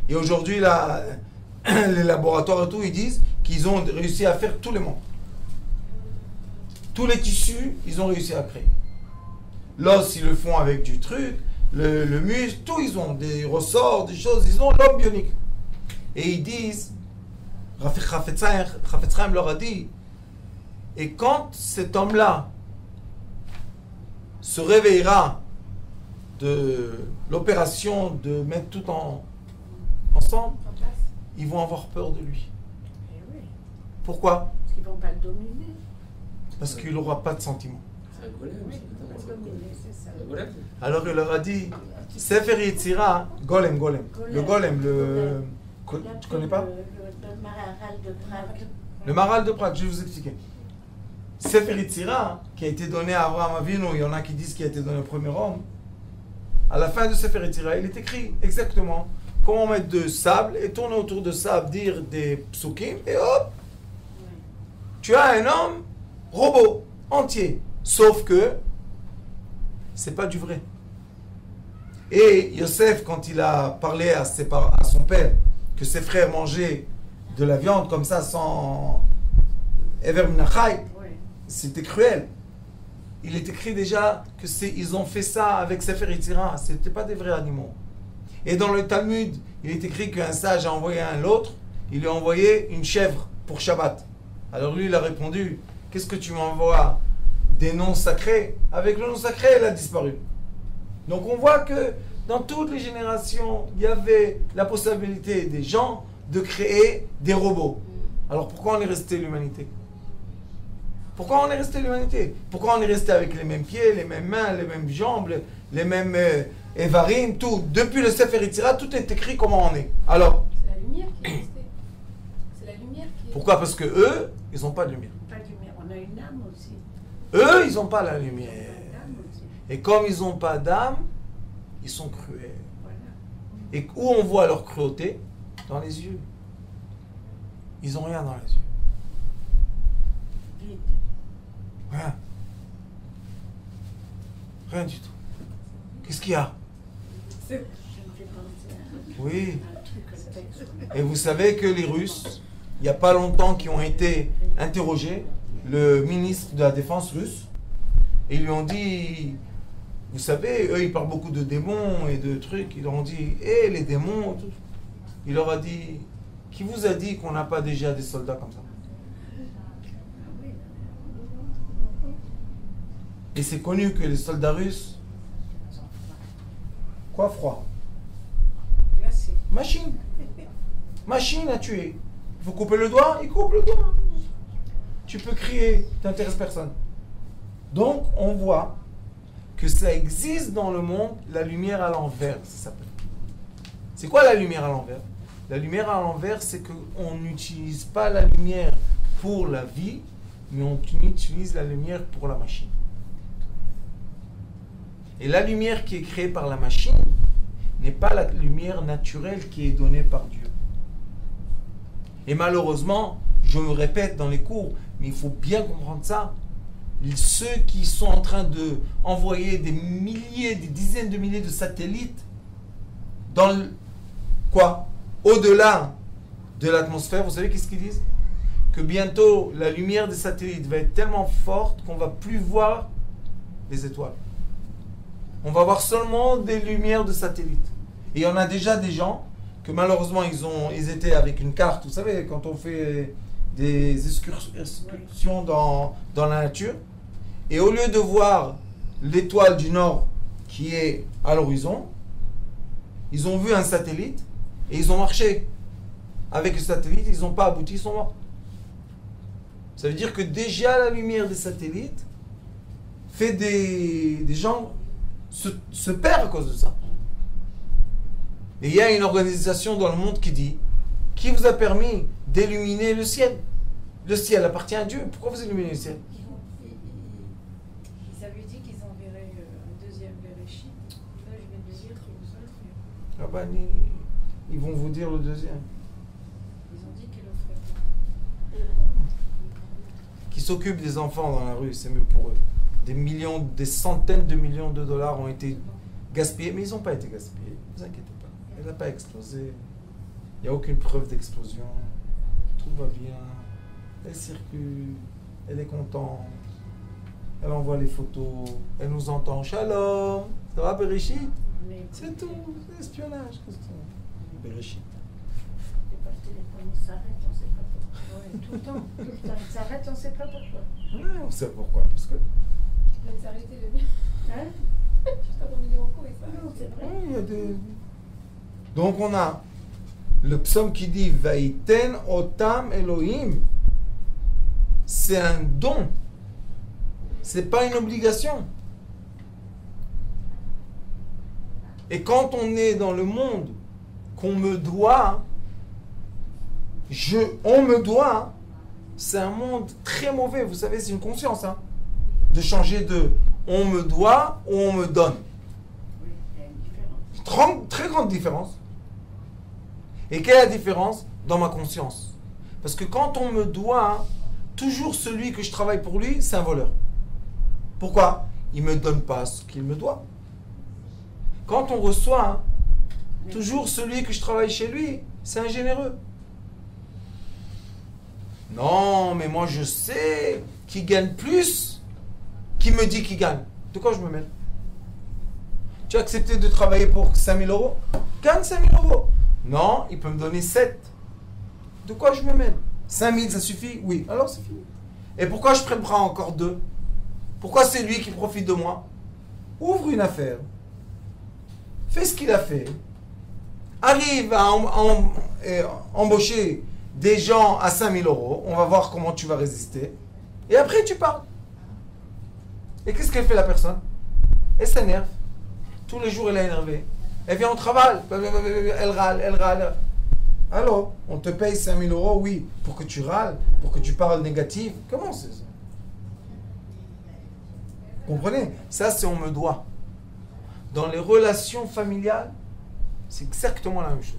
Et aujourd'hui, là, les laboratoires et tout, ils disent qu'ils ont réussi à faire tous les membres. Tous les tissus, ils ont réussi à créer. L'os, ils le font avec du truc, le muscle, tout, ils ont des ressorts, des choses, ils ont l'homme bionique. Et ils disent, Chafetz Chaim leur a dit, et quand cet homme-là se réveillera de l'opération de mettre tout ensemble, ils vont avoir peur de lui. Eh oui. Pourquoi? Parce qu'ils ne vont pas le dominer. Parce qu'il n'aura pas de sentiments. C'est un golem, Oui, c'est le dominer, c'est ça. un golem. Alors il leur a dit, Sefer Yetzira, golem. Le golem, tu connais pas? Le maral de Prague. Le Maral de Prague, je vais vous expliquer. Sefer Yetzira, qui a été donné à Abraham Avinu, il y en a qui disent qu'il a été donné au premier homme. À la fin de Sefer Yetzira, il est écrit exactement comment mettre de sable et tourner autour de sable, dire des psukim, et hop, tu as un homme robot entier. Sauf que c'est pas du vrai. Et Yosef, quand il a parlé à son père que ses frères mangeaient de la viande comme ça sans Ever Minachai, c'était cruel. Il est écrit déjà que ils ont fait ça avec Sefer Yetzira. C'était pas des vrais animaux. Et dans le Talmud, il est écrit qu'un sage a envoyé un l'autre, il lui a envoyé une chèvre pour Shabbat. Alors lui, il a répondu, qu'est-ce que tu m'envoies? Des noms sacrés? Avec le nom sacré, elle a disparu. Donc on voit que dans toutes les générations, il y avait la possibilité des gens de créer des robots. Alors pourquoi on est resté l'humanité? Pourquoi on est resté l'humanité? Pourquoi on est resté avec les mêmes pieds, les mêmes mains, les mêmes jambes, les mêmes évarim, tout? Depuis le Sefer Yetzira, tout est écrit comment on est. Alors, C'est la lumière qui est restée. C'est la lumière qui est... pourquoi? Parce que eux, ils n'ont pas de lumière. Pas de lumière. On a une âme aussi. Eux, ils n'ont pas la On a lumière. une âme aussi. Et comme ils n'ont pas d'âme, ils sont cruels. Voilà. Et où on voit leur cruauté? Dans les yeux. Ils n'ont rien dans les yeux. Vide. Rien. Rien du tout. Qu'est-ce qu'il y a? C'est... Je me fais penser Oui. à un truc comme ça. Et vous savez que les Russes, il n'y a pas longtemps, qui ont été interrogés, le ministre de la Défense russe, et ils lui ont dit, vous savez, eux, ils parlent beaucoup de démons et de trucs. Ils leur ont dit, hé, les démons, tout. Il leur a dit, qui vous a dit qu'on n'a pas déjà des soldats comme ça? Et c'est connu que les soldats russes, quoi, froid? Glacé. Machine. Machine à tuer. Il faut couper le doigt, il coupe le doigt. Tu peux crier, t'intéresses personne. Donc, on voit que ça existe dans le monde, la lumière à l'envers, ça s'appelle. C'est quoi la lumière à l'envers? La lumière à l'envers, c'est qu'on n'utilise pas la lumière pour la vie, mais on utilise la lumière pour la machine. Et la lumière qui est créée par la machine n'est pas la lumière naturelle qui est donnée par Dieu. Et malheureusement, je me répète dans les cours, mais il faut bien comprendre ça. Ceux qui sont en train d'envoyer des milliers, des dizaines de milliers de satellites dans quoi? Au-delà de l'atmosphère, vous savez qu'est-ce qu'ils disent? que bientôt la lumière des satellites va être tellement forte qu'on va plus voir les étoiles. On va voir seulement des lumières de satellites. Et on a déjà des gens que malheureusement ils étaient avec une carte, vous savez, quand on fait des excursions dans la nature, et au lieu de voir l'étoile du nord qui est à l'horizon, ils ont vu un satellite et ils ont marché avec le satellite, ils n'ont pas abouti, ils sont morts. Ça veut dire que déjà la lumière des satellites fait des gens se perdent à cause de ça. Et il y a une organisation dans le monde qui dit: qui vous a permis d'illuminer le ciel? Le ciel appartient à Dieu. Pourquoi vous illuminez le ciel? Ils avaient dit qu'ils enverraient un deuxième Bereshit. Là, je viens de dire qu'ils vous ont fait. Ah ben, ils vont vous dire le deuxième. Ils ont dit qu'ils le feraient pas. Qui s'occupent des enfants dans la rue, c'est mieux pour eux. Des centaines de millions de dollars ont été gaspillés, mais ils n'ont pas été gaspillés. Ne vous inquiétez pas. Elle n'a pas explosé. Il n'y a aucune preuve d'explosion. Tout va bien. Elle circule. Elle est contente. Elle envoie les photos. Elle nous entend. Shalom. Ça va, Bereshit? C'est tout. C'est l'espionnage. Bereshit. Le téléphone s'arrête, on ne sait pas pourquoi. Ouais, tout le temps. Il s'arrête, on ne sait pas pourquoi. Oui, on sait pourquoi. Parce que... Là, ils arrêtaient le mien. Hein? Juste avant de venir en cours, ils s'arrêtent. Non, c'est vrai. Oui, il y a des... Donc on a le psaume qui dit Vaïten otam Elohim. C'est un don. C'est pas une obligation. Et quand on est dans le monde qu'on me doit, on me doit, c'est un monde très mauvais. Vous savez, c'est une conscience, hein, de changer de on me doit ou on me donne. Oui, il y a une différence. Très grande différence. Et quelle est la différence? Dans ma conscience. Parce que quand on me doit, toujours celui que je travaille pour lui, c'est un voleur. Pourquoi? Il ne me donne pas ce qu'il me doit. Quand on reçoit, toujours celui que je travaille chez lui, c'est un généreux. Non, mais moi je sais qu'il gagne plus qu'il me dit qu'il gagne. De quoi je me mêle? Tu as accepté de travailler pour 5 000 euros? Gagne 5 000 euros. Non, il peut me donner 7. De quoi je me mêle? 5 000, ça suffit? Oui, alors c'est fini. Et pourquoi je prendrai encore 2? Pourquoi c'est lui qui profite de moi? Ouvre une affaire. Fais ce qu'il a fait. Arrive à embaucher des gens à 5 000 euros. On va voir comment tu vas résister. Et après, tu parles. Et qu'est-ce qu'elle fait, la personne? Elle s'énerve. Tous les jours, elle est énervée. Elle vient au travail. Elle râle. Alors, on te paye 5 000 euros, oui, pour que tu râles, pour que tu parles négatif. Comment c'est ça? Comprenez? Ça, c'est on me doit. Dans les relations familiales, c'est exactement la même chose.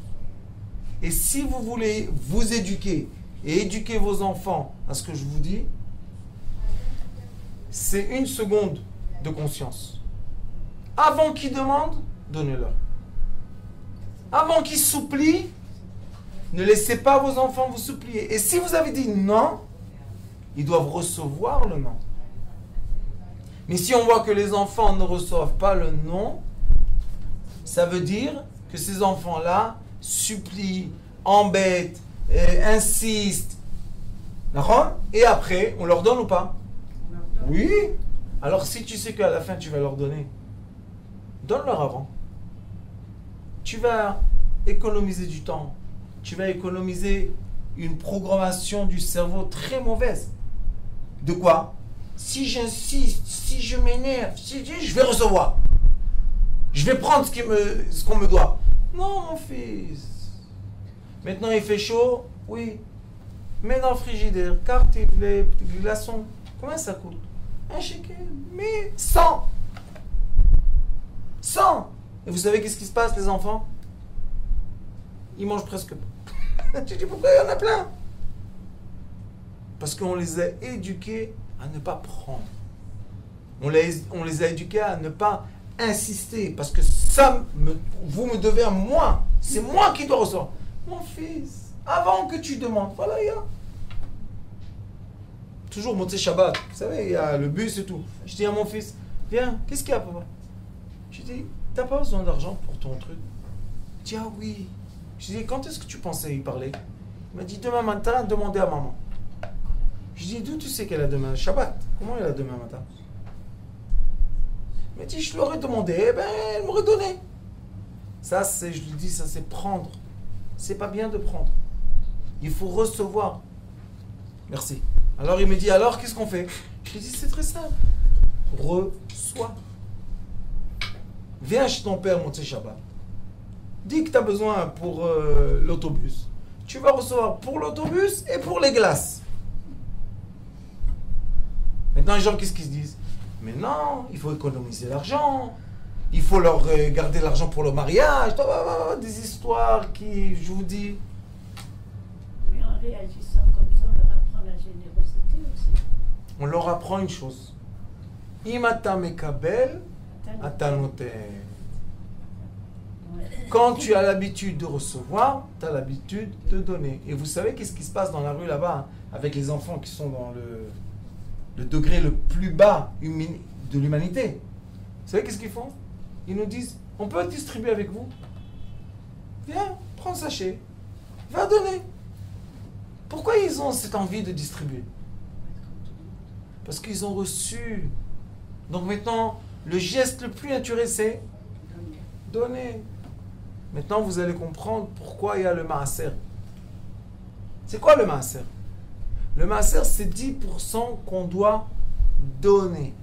Et si vous voulez vous éduquer et éduquer vos enfants à ce que je vous dis, c'est 1 seconde de conscience. Avant qu'ils demandent, donnez-leur. Avant qu'ils supplient, ne laissez pas vos enfants vous supplier. Et si vous avez dit non, ils doivent recevoir le non. Mais si on voit que les enfants ne reçoivent pas le non, ça veut dire que ces enfants-là supplient, embêtent, insistent. D'accord? Et après, on leur donne ou pas? Oui. Alors si tu sais qu'à la fin tu vas leur donner, donne-leur avant. Tu vas économiser du temps. Tu vas économiser une programmation du cerveau très mauvaise. De quoi? Si j'insiste, si je m'énerve, je vais recevoir. Je vais prendre ce qu'on me doit. Non, mon fils. Maintenant, il fait chaud. Oui. Mets dans le frigidaire. Carte les petits glaçons. Combien ça coûte? 1 shekel. Mais 100. 100. Et vous savez qu'est-ce qui se passe, les enfants? Ils mangent presque pas. Tu dis pourquoi il y en a plein? Parce qu'on les a éduqués à ne pas prendre. On les a éduqués à ne pas insister. Parce que ça, vous me devez à moi. C'est moi qui dois recevoir. Mon fils, avant que tu demandes, voilà, il y a. toujours Motzei Shabbat. Vous savez, il y a le bus et tout. Je dis à mon fils, viens, qu'est-ce qu'il y a, papa? Je dis, t'as pas besoin d'argent pour ton truc? Il dit, ah oui. Je dis, quand est-ce que tu pensais y parler? Il m'a dit, demain matin, demandez à maman. Je dis, d'où tu sais qu'elle a demain? Shabbat. Comment elle a demain matin? Il m'a dit, je lui aurais demandé, eh ben, elle m'aurait donné. Ça, c'est, je lui dis, ça, c'est prendre. C'est pas bien de prendre. Il faut recevoir. Merci. Alors, il me dit, alors, qu'est-ce qu'on fait? Je lui dis, c'est très simple. Reçois. Viens chez ton père, Motzei Shabbat. Dis que tu as besoin pour l'autobus. Tu vas recevoir pour l'autobus et pour les glaces. Maintenant, les gens, qu'est-ce qu'ils se disent? Mais non, il faut économiser l'argent. Il faut leur garder l'argent pour le mariage. Des histoires qui, je vous dis... Mais en réagissant comme ça, on leur apprend la générosité aussi. On leur apprend une chose. Imata mekabel, atanoten. Quand tu as l'habitude de recevoir, tu as l'habitude de donner. Et vous savez qu'est-ce qui se passe dans la rue là-bas, avec les enfants qui sont dans le degré le plus bas de l'humanité? Vous savez qu'est-ce qu'ils font? Ils nous disent, on peut distribuer avec vous? Viens, prends le sachet, va donner. Pourquoi ils ont cette envie de distribuer? Parce qu'ils ont reçu. Donc maintenant, le geste le plus naturel, c'est donner. Maintenant, vous allez comprendre pourquoi il y a le maaser. C'est quoi le maaser? Le maaser, c'est 10% qu'on doit donner.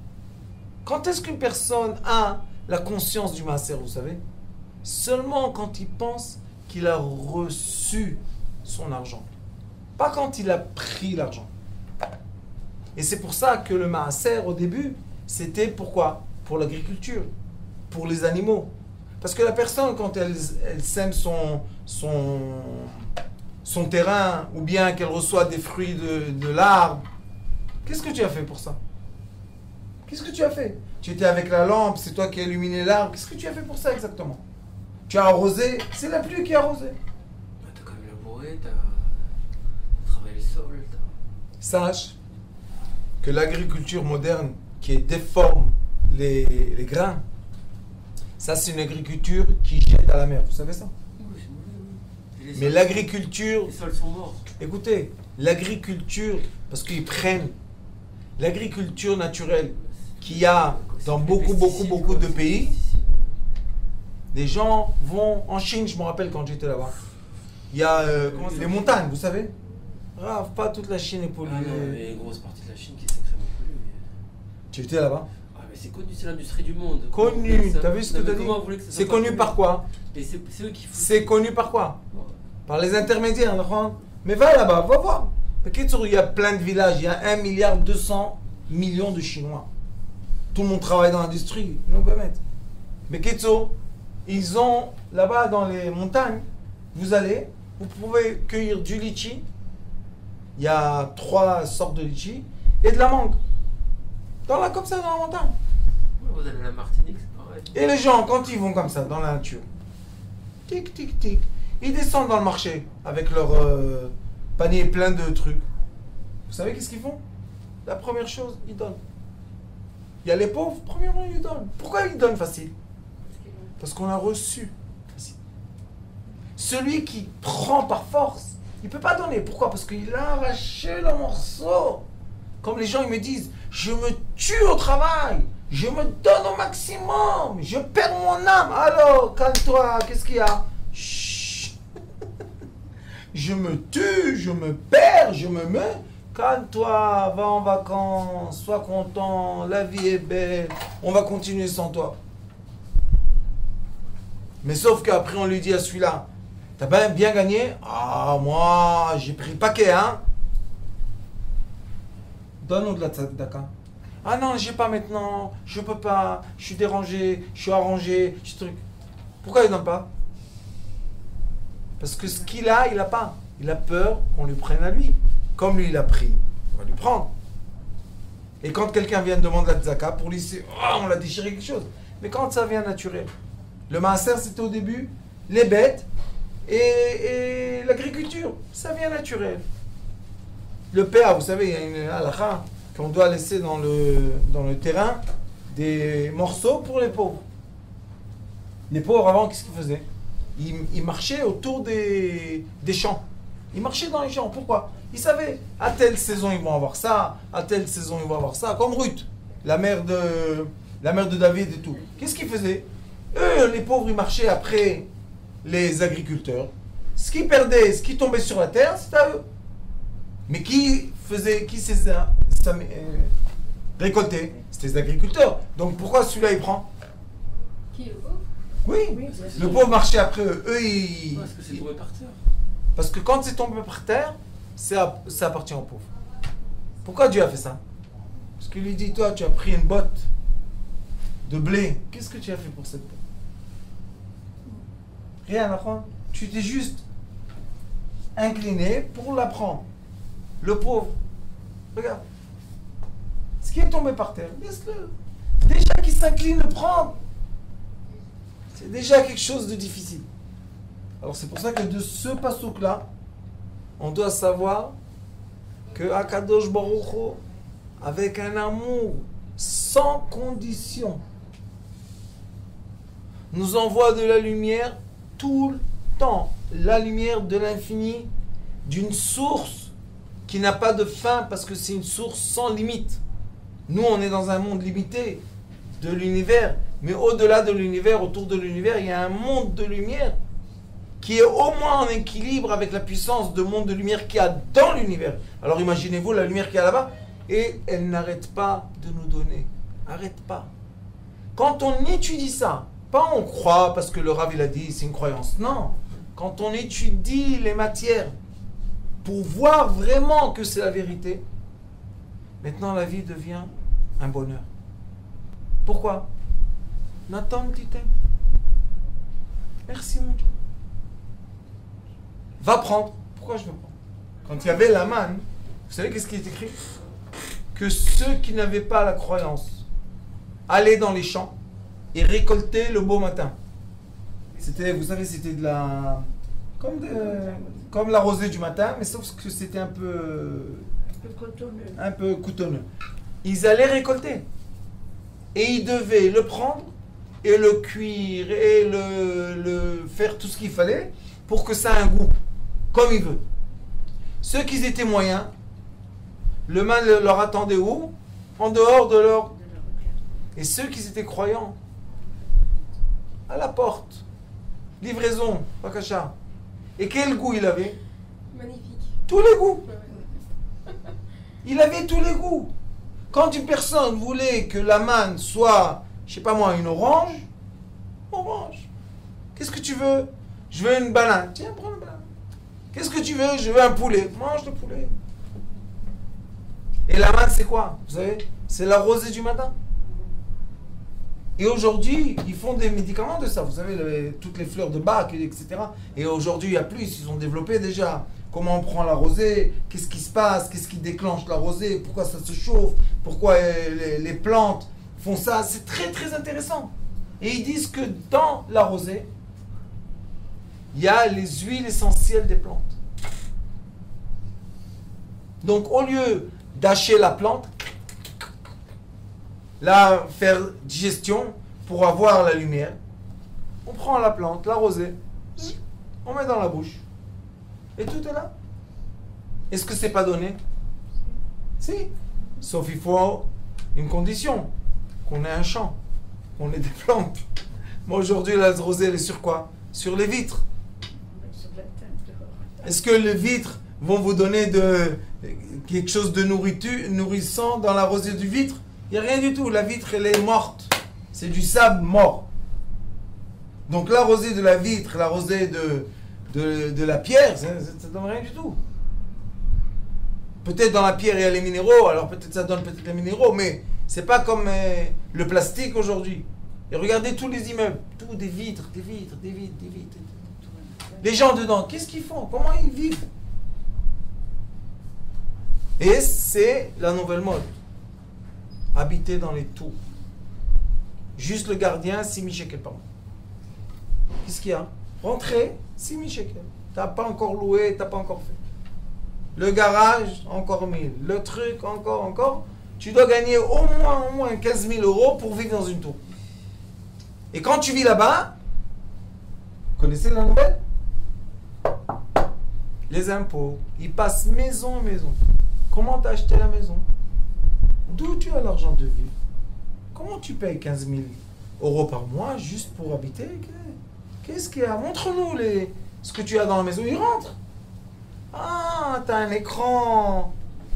Quand est-ce qu'une personne a la conscience du maaser, vous savez? Seulement quand il pense qu'il a reçu son argent. Pas quand il a pris l'argent. Et c'est pour ça que le maaser, au début, c'était pourquoi? Pour l'agriculture, pour les animaux. Parce que la personne, quand elle sème son terrain, ou bien qu'elle reçoit des fruits de l'arbre, qu'est-ce que tu as fait pour ça? Qu'est-ce que tu as fait? Tu étais avec la lampe, c'est toi qui as illuminé l'arbre. Qu'est-ce que tu as fait pour ça exactement? Tu as arrosé, c'est la pluie qui a arrosé. Bah, tu as quand même labouré, tu as travaillé le sol. Sache que l'agriculture moderne qui déforme les grains, ça c'est une agriculture qui jette à la mer. Vous savez ça? Oui. Mais l'agriculture... Les sols sont morts. Écoutez, l'agriculture, parce qu'ils prennent l'agriculture naturelle qu'il y a dans beaucoup de pays, les gens vont en Chine, je me rappelle quand j'étais là-bas. Il y a les montagnes, vous savez? Pas toute la Chine est polluée. Ah non, il y a une grosse partie de la Chine qui est sacrément polluée. Tu étais là-bas? Ah mais c'est connu, c'est l'industrie du monde. Connu, t'as vu ce que t'as dit? C'est connu par quoi? Et c'est eux qui font. C'est connu par quoi? Par les intermédiaires, mais va là-bas, va voir. Il y a plein de villages, il y a 1,2 milliard de Chinois. Tout le monde travaille dans l'industrie, non pas mettre. Mais Ketso, ils ont là-bas dans les montagnes, vous allez, vous pouvez cueillir du litchi, il y a 3 sortes de litchi, et de la mangue. Comme ça, dans la montagne. Vous allez à la Martinique, c'est pareil. Et les gens, quand ils vont comme ça, dans la nature, tic, tic, tic, ils descendent dans le marché avec leur panier plein de trucs. Vous savez qu'est-ce qu'ils font? La première chose, ils donnent. Il y a les pauvres, premièrement, ils donnent. Pourquoi ils donnent facile? Parce qu'on a reçu facile. Celui qui prend par force, il ne peut pas donner. Pourquoi? Parce qu'il a arraché le morceau. Comme les gens, ils me disent, je me tue au travail, je me donne au maximum, je perds mon âme. Alors, calme-toi, qu'est-ce qu'il y a? Chut. Je me tue, je me perds, je me mets. Calme-toi, va en vacances, sois content, la vie est belle, on va continuer sans toi. Mais sauf qu'après on lui dit à celui-là, t'as bien gagné? Ah, moi, j'ai pris le paquet, hein? Donne-nous de la tzedaka. Ah non, j'ai pas maintenant, je peux pas, je suis dérangé, je suis arrangé, je truc. Pourquoi il donne pas? Parce que ce qu'il a, il a pas. Il a peur qu'on lui prenne à lui. Comme lui, il a pris, on va lui prendre. Et quand quelqu'un vient demander la tzedaka, pour lui, c'est on l'a déchiré quelque chose. Mais quand ça vient naturel, le maaser, c'était au début, les bêtes et l'agriculture, ça vient naturel. Le PA, vous savez, il y a une halakha qu'on doit laisser dans le terrain des morceaux pour les pauvres. Les pauvres, avant, qu'est-ce qu'ils faisaient? Ils marchaient autour des champs. Ils marchaient dans les champs. Pourquoi? Ils savaient, à telle saison, ils vont avoir ça, à telle saison, ils vont avoir ça. Comme Ruth, la mère de David et tout. Qu'est-ce qu'ils faisaient? Eux, les pauvres, ils marchaient après les agriculteurs. Ce qu'ils perdaient, ce qui tombait sur la terre, c'était à eux. Mais qui récoltait? C'était les agriculteurs. Donc pourquoi celui-là, il prend? Qui, le pauvre? Oui, le pauvre marchait après eux. Eux, Parce que c'est tombé par terre. Parce que quand c'est tombé par terre, ça appartient aux pauvres. Pourquoi Dieu a fait ça? Parce qu'il lui dit, toi, tu as pris une botte de blé. Qu'est-ce que tu as fait pour cette botte? Rien, d'accord? Tu t'es juste incliné pour la prendre. Le pauvre, regarde. Ce qui est tombé par terre, laisse-le. Déjà qu'il s'incline le prendre, c'est déjà quelque chose de difficile. Alors c'est pour ça que de ce pasouk-là, on doit savoir que Akadosh Baruch Hu, avec un amour sans condition, nous envoie de la lumière tout le temps. La lumière de l'infini, d'une source qui n'a pas de fin parce que c'est une source sans limite. Nous, on est dans un monde limité de l'univers, mais au-delà de l'univers, autour de l'univers, il y a un monde de lumière qui est au moins en équilibre avec la puissance de monde de lumière qu'il y a dans l'univers. Alors imaginez-vous la lumière qu'il y a là-bas, et elle n'arrête pas de nous donner. Arrête pas. Quand on étudie ça, pas on croit parce que le Rav il a dit, c'est une croyance. Non. Quand on étudie les matières pour voir vraiment que c'est la vérité, maintenant la vie devient un bonheur. Pourquoi? Nathan, tu t'aimes. Merci mon Dieu. Va prendre. Pourquoi je veux prendre? Quand il y avait la manne, vous savez qu'est-ce qui est écrit? Que ceux qui n'avaient pas la croyance allaient dans les champs et récoltaient le beau matin. C'était, vous savez, c'était de la... Comme la rosée du matin, mais sauf que c'était un peu coutonneux. Ils allaient récolter. Et ils devaient le prendre et le cuire et le faire tout ce qu'il fallait pour que ça ait un goût, comme il veut. Ceux qui étaient moyens, le mal leur attendait où? En dehors de leur... Et ceux qui étaient croyants, à la porte, livraison, Bakacha. Et quel goût il avait? Magnifique. Tous les goûts. Il avait tous les goûts. Quand une personne voulait que la manne soit, je sais pas moi, une orange, orange. Qu'est-ce que tu veux? Je veux une banane. Tiens, prends une banane. Qu'est-ce que tu veux? Je veux un poulet. Mange le poulet. Et la manne, c'est quoi? Vous savez, c'est la rosée du matin. Et aujourd'hui, ils font des médicaments de ça. Vous savez, toutes les fleurs de Bach, etc. Et aujourd'hui, il y a plus. Ils ont développé déjà comment on prend la rosée, qu'est-ce qui se passe, qu'est-ce qui déclenche la rosée, pourquoi ça se chauffe, pourquoi les plantes font ça. C'est très, très intéressant. Et ils disent que dans la rosée, il y a les huiles essentielles des plantes. Donc, au lieu d'acheter la plante, la faire digestion pour avoir la lumière, on prend la plante, la rosée, on met dans la bouche et tout est là. Est-ce que c'est pas donné? Si, sauf il faut une condition, qu'on ait un champ, qu'on ait des plantes. Moi aujourd'hui la rosée elle est sur quoi? Sur les vitres. Est-ce que les vitres vont vous donner quelque chose de nourrissant dans la rosée du vitre? Il n'y a rien du tout. La vitre, elle est morte. C'est du sable mort. Donc la rosée de la vitre, la rosée de la pierre, ça ne donne rien du tout. Peut-être dans la pierre, il y a les minéraux, alors peut-être ça donne peut-être les minéraux, mais c'est pas comme le plastique aujourd'hui. Et regardez tous les immeubles, tout des vitres, des vitres, des vitres, des vitres. Les gens dedans, qu'est-ce qu'ils font? Comment ils vivent? Et c'est la nouvelle mode. Habiter dans les tours. Juste le gardien, 6 000 shekels par mois. Qu'est-ce qu'il y a? Rentrer, 6 000 shekels. Tu n'as pas encore loué, tu n'as pas encore fait. Le garage, encore 1000. Le truc, encore. Tu dois gagner au moins 15 000 euros pour vivre dans une tour. Et quand tu vis là-bas, vous connaissez la nouvelle? Les impôts, ils passent maison. Comment t'as acheté la maison? D'où tu as l'argent de vivre? Comment tu payes 15 000 euros par mois juste pour habiter? Qu'est-ce qu'il y a? Montre-nous ce que tu as dans la maison. Il rentre. Ah, t'as un écran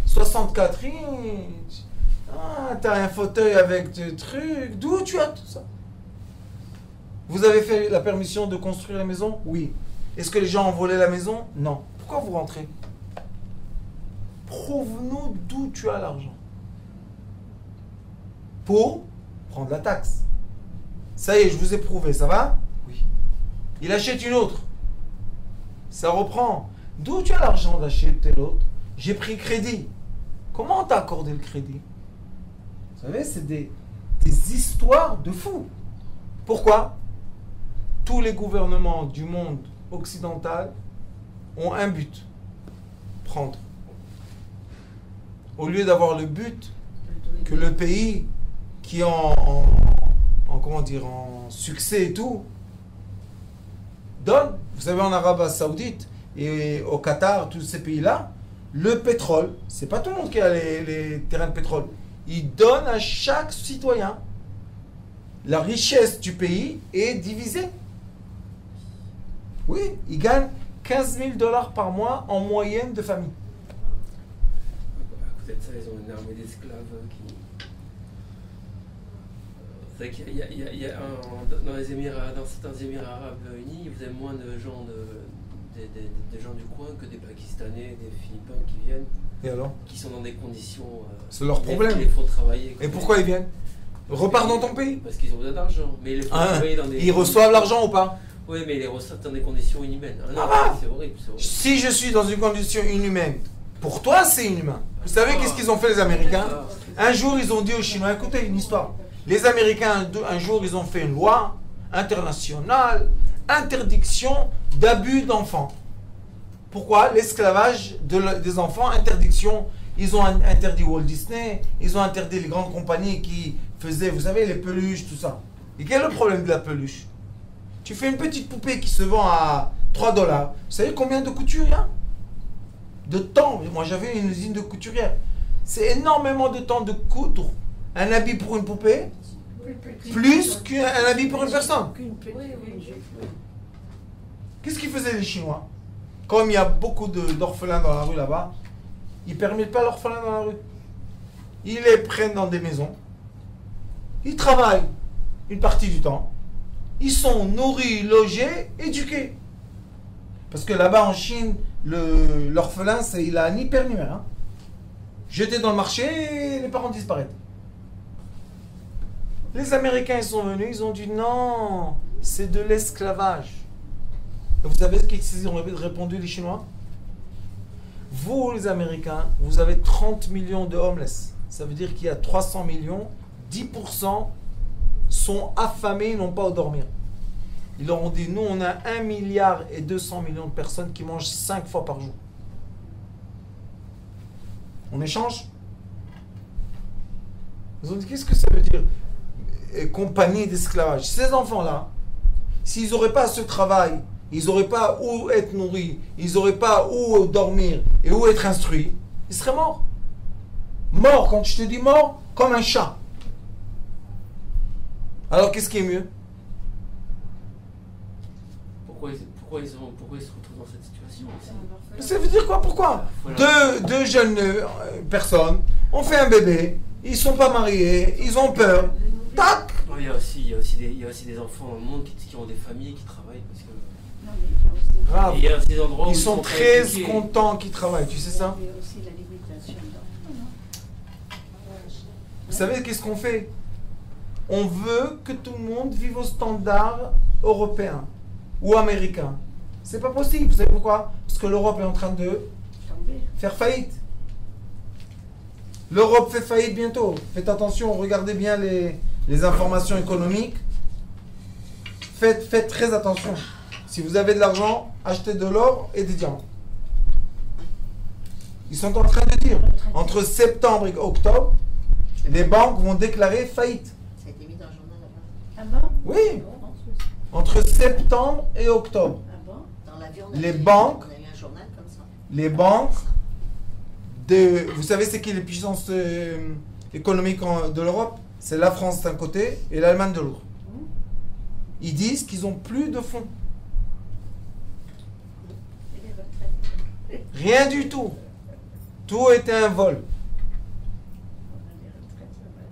64 inches. Ah, t'as un fauteuil avec des trucs. D'où tu as tout ça? Vous avez fait la permission de construire la maison? Oui. Est-ce que les gens ont volé la maison? Non. Pourquoi vous rentrez? Prouve-nous d'où tu as l'argent. Pour prendre la taxe. Ça y est, je vous ai prouvé, ça va? Oui. Il achète une autre. Ça reprend. D'où tu as l'argent d'acheter l'autre? J'ai pris crédit. Comment on t'a accordé le crédit? Vous savez, c'est des histoires de fous. Pourquoi? Tous les gouvernements du monde occidental ont un but. Prendre. Au lieu d'avoir le but que le pays qui est en succès et tout, donne. Vous savez, en Arabie Saoudite et au Qatar, tous ces pays-là, le pétrole, c'est pas tout le monde qui a les terrains de pétrole. Ils donnent à chaque citoyen. La richesse du pays est divisée. Oui, ils gagnent 15 000 $ par mois en moyenne de famille. À côté de ça, ils ont une armée d'esclaves qui... C'est vrai qu'il y a dans les Émirats, dans certains Émirats arabes unis, vous avez moins de gens des gens du coin que des Pakistanais, des Philippins qui viennent. Et alors? Qui sont dans des conditions... c'est leur problème. Qui les font travailler. Et pourquoi ils viennent? Repars dans ton pays. Parce qu'ils ont besoin d'argent. Mais ils les font travailler dans des... Ils reçoivent l'argent ou pas? Oui, mais ils les reçoivent dans des conditions inhumaines. C'est horrible, c'est horrible. Si je suis dans une condition inhumaine, pour toi c'est inhumain. Vous savez qu'est-ce qu'ils ont fait les Américains? Un jour ils ont dit aux Chinois, écoutez une histoire. Les Américains un jour ils ont fait une loi internationale, interdiction d'abus d'enfants. Pourquoi? L'esclavage des enfants, interdiction. Ils ont interdit Walt Disney, ils ont interdit les grandes compagnies qui faisaient, vous savez, les peluches, tout ça. Et quel est le problème de la peluche? Tu fais une petite poupée qui se vend à 3 $. Vous savez combien de coutures il y a? De temps. Moi j'avais une usine de couturière. C'est énormément de temps de coudre un habit pour une poupée, plus qu'un habit pour une personne. Qu'est-ce qu'ils faisaient les Chinois? Comme il y a beaucoup d'orphelins dans la rue là-bas, ils ne permettent pas l'orphelin dans la rue. Ils les prennent dans des maisons. Ils travaillent une partie du temps. Ils sont nourris, logés, éduqués. Parce que là-bas en Chine, l'orphelin, il a ni père ni mère. Hein. Jeté dans le marché, les parents disparaissent. Les Américains ils sont venus, ils ont dit non, c'est de l'esclavage. Et vous savez ce qu'ils ont répondu les Chinois? Vous les Américains, vous avez 30 millions de homeless. Ça veut dire qu'il y a 300 millions, 10% sont affamés, n'ont pas où dormir. Ils leur ont dit, nous on a 1,2 milliard de personnes qui mangent 5 fois par jour. On échange? Ils ont dit, qu'est-ce que ça veut dire? Compagnie d'esclavage. Ces enfants-là, s'ils n'auraient pas ce travail, ils n'auraient pas où être nourris, ils n'auraient pas où dormir et où être instruits, ils seraient morts. Mort, quand je te dis mort, comme un chat. Alors qu'est-ce qui est mieux? Pourquoi ils se retrouvent dans cette situation? Ça veut dire quoi? Pourquoi? Deux jeunes personnes ont fait un bébé, ils ne sont pas mariés, ils ont peur. Tac! Il y a aussi des enfants dans le monde qui ont des familles qui travaillent parce que... Grave. Il y a ces endroits où ils sont très contents qu'ils travaillent, tu sais ça? Vous savez qu'est-ce qu'on fait? On veut que tout le monde vive au standard européen ou américain. C'est pas possible, vous savez pourquoi? Parce que l'Europe est en train de faire faillite. L'Europe fait faillite bientôt. Faites attention, regardez bien les informations économiques. Faites très attention. Si vous avez de l'argent, achetez de l'or et des diamants. Ils sont en train de dire, entre septembre et octobre, les banques vont déclarer faillite. Ça a été mis dans le journal là-bas. Ah bon? Oui, Non, en Suisse. entre septembre et octobre. Ah bon? Dans l'avion, Les banques- on a eu un journal comme ça. Les banques, vous savez c'est qui les puissances économiques de l'Europe? C'est la France d'un côté et l'Allemagne de l'autre. Ils disent qu'ils n'ont plus de fonds. Et les retraites. Rien du tout. Tout était un vol. On a des retraites, ça va.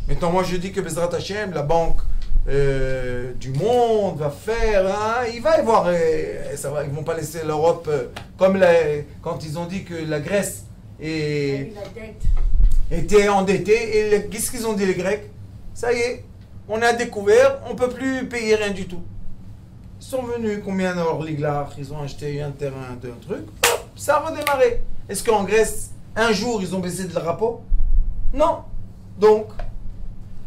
Maintenant, moi je dis que Bezrat Hashem, la banque du monde va faire, hein, il va y avoir, ça va, ils ne vont pas laisser l'Europe comme quand ils ont dit que la Grèce Il y a eu la dette. était endettée. Et qu'est-ce qu'ils ont dit les Grecs? Ça y est, on a découvert, on ne peut plus payer rien du tout. Ils sont venus, combien dans l'Iglar, ils ont acheté un terrain d'un truc, hop, ça a redémarré. Est-ce qu'en Grèce, un jour, ils ont baissé de le rapport? Non. Donc,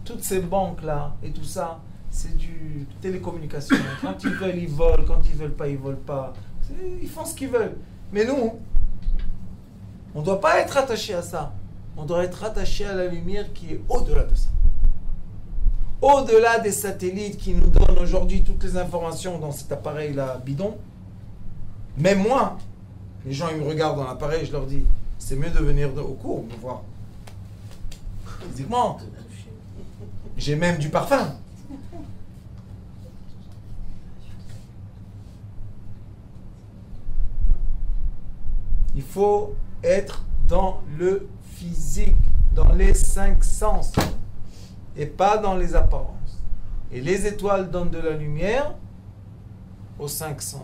toutes ces banques-là et tout ça, c'est du télécommunication. Quand ils veulent, ils volent. Quand ils veulent pas, ils volent pas. Ils font ce qu'ils veulent. Mais nous, on ne doit pas être attaché à ça. On doit être attaché à la lumière qui est au-delà de ça. Au-delà des satellites qui nous donnent aujourd'hui toutes les informations dans cet appareil-là bidon. Même moi, les gens ils me regardent dans l'appareil, je leur dis, c'est mieux de venir au cours, me voir. Physiquement. J'ai même du parfum. Il faut être dans le physique, dans les 5 sens, et pas dans les apparences. Et les étoiles donnent de la lumière aux 5 sens.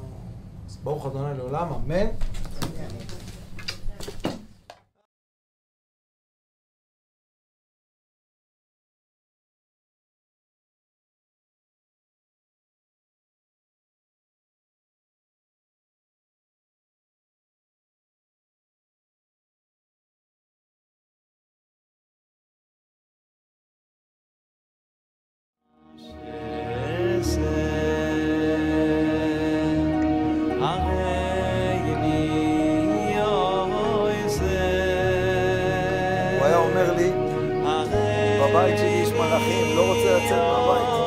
Baruch Adonai l'olam, amen. הוא היה אומר לי, בבית שלי יש מלאכים, לא רוצה לצאת מהבית.